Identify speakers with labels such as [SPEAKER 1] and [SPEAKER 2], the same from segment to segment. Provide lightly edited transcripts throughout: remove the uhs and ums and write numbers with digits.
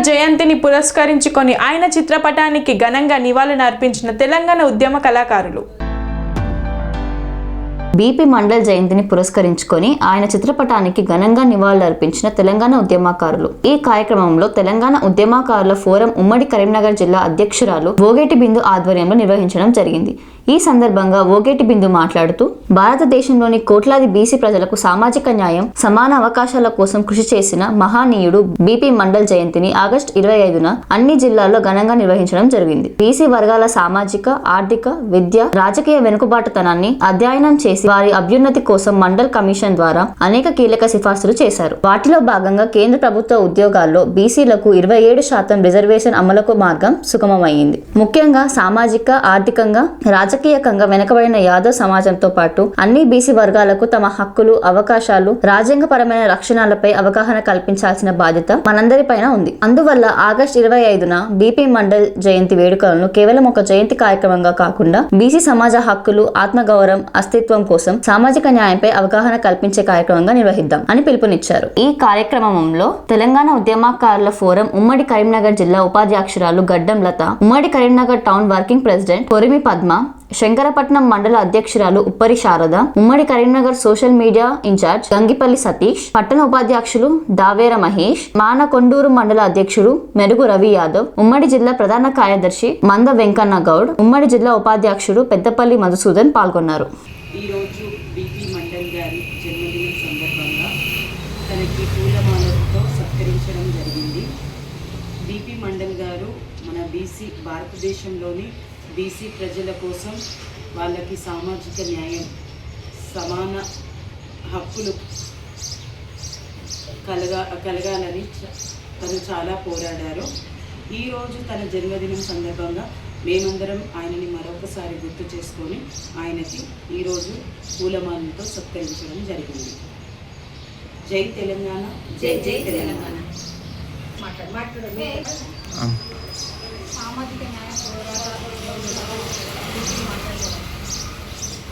[SPEAKER 1] మండల్ జయంతిని పురస్కరించుకొని ఆయన చిత్రపటానికి ఘనంగా నివాళులు అర్పించిన తెలంగాణ ఉద్యమ కళాకారులు.
[SPEAKER 2] బీపీ మండల్ జయంతిని పురస్కరించుకొని ఆయన చిత్రపటానికి ఘనంగా నివాళులర్పించిన తెలంగాణ ఉద్యమకారులు. ఈ కార్యక్రమంలో తెలంగాణ ఉద్యమకారుల ఫోరం ఉమ్మడి కరీంనగర్ జిల్లా అధ్యక్షురాలు ఓగేటి బిందు ఆధ్వర్యంలో నిర్వహించడం జరిగింది. ఈ సందర్భంగా ఓగేటి బిందు మాట్లాడుతూ, భారతదేశంలోని కోట్లాది బీసీ ప్రజలకు సామాజిక న్యాయం, సమాన అవకాశాల కోసం కృషి చేసిన మహానీయుడు బీపీ మండల్ జయంతిని ఆగస్టు 25న అన్ని జిల్లాల్లో ఘనంగా నిర్వహించడం జరిగింది. బీసీ వర్గాల సామాజిక, ఆర్థిక, విద్య, రాజకీయ వెనుకబాటుతనాన్ని అధ్యయనం చేసి వారి అభ్యున్నతి కోసం మండల్ కమిషన్ ద్వారా అనేక కీలక సిఫార్సులు చేశారు. వాటిలో భాగంగా కేంద్ర ప్రభుత్వ ఉద్యోగాల్లో బీసీలకు 27% రిజర్వేషన్ అమలుకు మార్గం సుగమమైంది. ముఖ్యంగా సామాజిక, ఆర్థికంగా, రాజకీయంగా వెనుకబడిన యాదవ్ సమాజంతో పాటు అన్ని బీసీ వర్గాలకు తమ హక్కులు, అవకాశాలు, రాజ్యాంగపరమైన రక్షణలపై అవగాహన కల్పించాల్సిన బాధ్యత మనందరిపైన ఉంది. అందువల్ల ఆగస్టు 25న బీపీ మండల్ జయంతి వేడుకలను కేవలం ఒక జయంతి కార్యక్రమంగా కాకుండా బీసీ సమాజ హక్కులు, ఆత్మగౌరవం, అస్తిత్వం కోసం సామాజిక న్యాయంపై అవగాహన కల్పించే కార్యక్రమంగా నిర్వహిద్దాం అని పిలుపునిచ్చారు. ఈ కార్యక్రమంలో తెలంగాణ ఉద్యమకారుల ఫోరం ఉమ్మడి కరీంనగర్ జిల్లా ఉపాధ్యక్షురాలు గడ్డం లత, ఉమ్మడి Karimnagar town working president Korimi Padma, Shankarapatnam మండల అధ్యక్షురాలు ఉప్పరి శారద, ఉమ్మడి Karimnagar social media incharge Gangipalli Satish, పట్టణ ఉపాధ్యక్షులు దావేర మహేష్, మానకొండూరు మండల అధ్యక్షుడు మెరుగు రవి యాదవ్, ఉమ్మడి జిల్లా ప్రధాన కార్యదర్శి మంద వెంకన్న గౌడ్, ఉమ్మడి జిల్లా ఉపాధ్యక్షుడు పెద్దపల్లి మధుసూదన్ పాల్గొన్నారు.
[SPEAKER 3] ఈరోజు బీపీ మండల్ గారి జన్మదినం సందర్భంగా తనకి పూలమాలతో సత్కరించడం జరిగింది. బీపీ మండల్ గారు మన భారతదేశంలోని బీసీ ప్రజల కోసం వాళ్ళకి సామాజిక న్యాయం, సమాన హక్కులు కలగాలని తను చాలా పోరాడారు. ఈరోజు తన జన్మదినం సందర్భంగా మేమందరం ఆయనని మరొకసారి గుర్తు చేసుకొని ఆయనకి ఈరోజు పూలమాలతో సత్కరించడం జరిగింది. జై తెలంగాణ, జై జై తెలంగాణ.
[SPEAKER 4] సామాజిక న్యాయ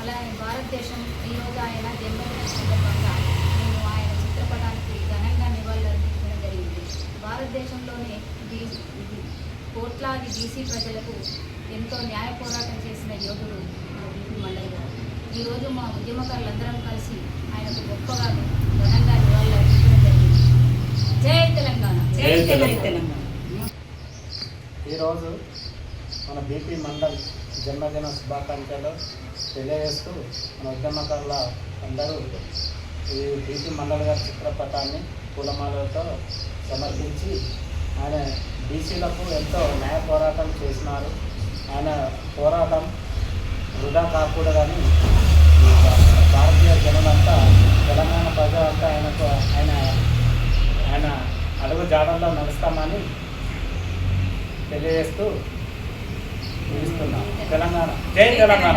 [SPEAKER 4] అలాగే భారతదేశం ఈరోజు ఆయన జన్మదిన సందర్భంగా మేము ఆయన చిత్రపటానికి ఘనంగా నివాళులర్పించడం జరిగింది. భారతదేశంలోని కోట్లాది బీసీ ప్రజలకు ఎంతో న్యాయ పోరాటం చేసిన యోధుడు మా బీపీ మండల్ గారు. ఈరోజు మా ఉద్యమకారులందరం కలిసి ఆయనకు గొప్పగా ఘనంగా నివాళులర్పించడం జరిగింది. జై తెలంగాణ, జై తెలంగాణ.
[SPEAKER 5] ఈరోజు మన బీపీ మండల్ జన్మదిన శుభాకాంక్షలు తెలియజేస్తూ మన ఉద్యమకారుల అందరూ ఈ బీపీ మండల్ గారి చిత్రపటాన్ని పూలమాలతో సమర్పించి ఆయన బీసీలకు ఎంతో న్యాయ పోరాటం చేసినారు. ఆయన పోరాటం వృధా కాకూడదని భారతీయ జనులంతా, తెలంగాణ ప్రజలంతా ఆయన అడుగు జాడల్లో నడుస్తామని తెలియజేస్తూ ముగిస్తున్నాం. తెలంగాణ, జై తెలంగాణ.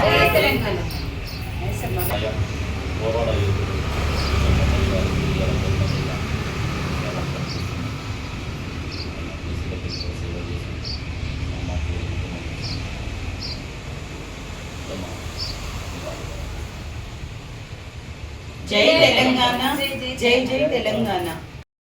[SPEAKER 3] జై తెలంగాణ, జై జై తెలంగాణ.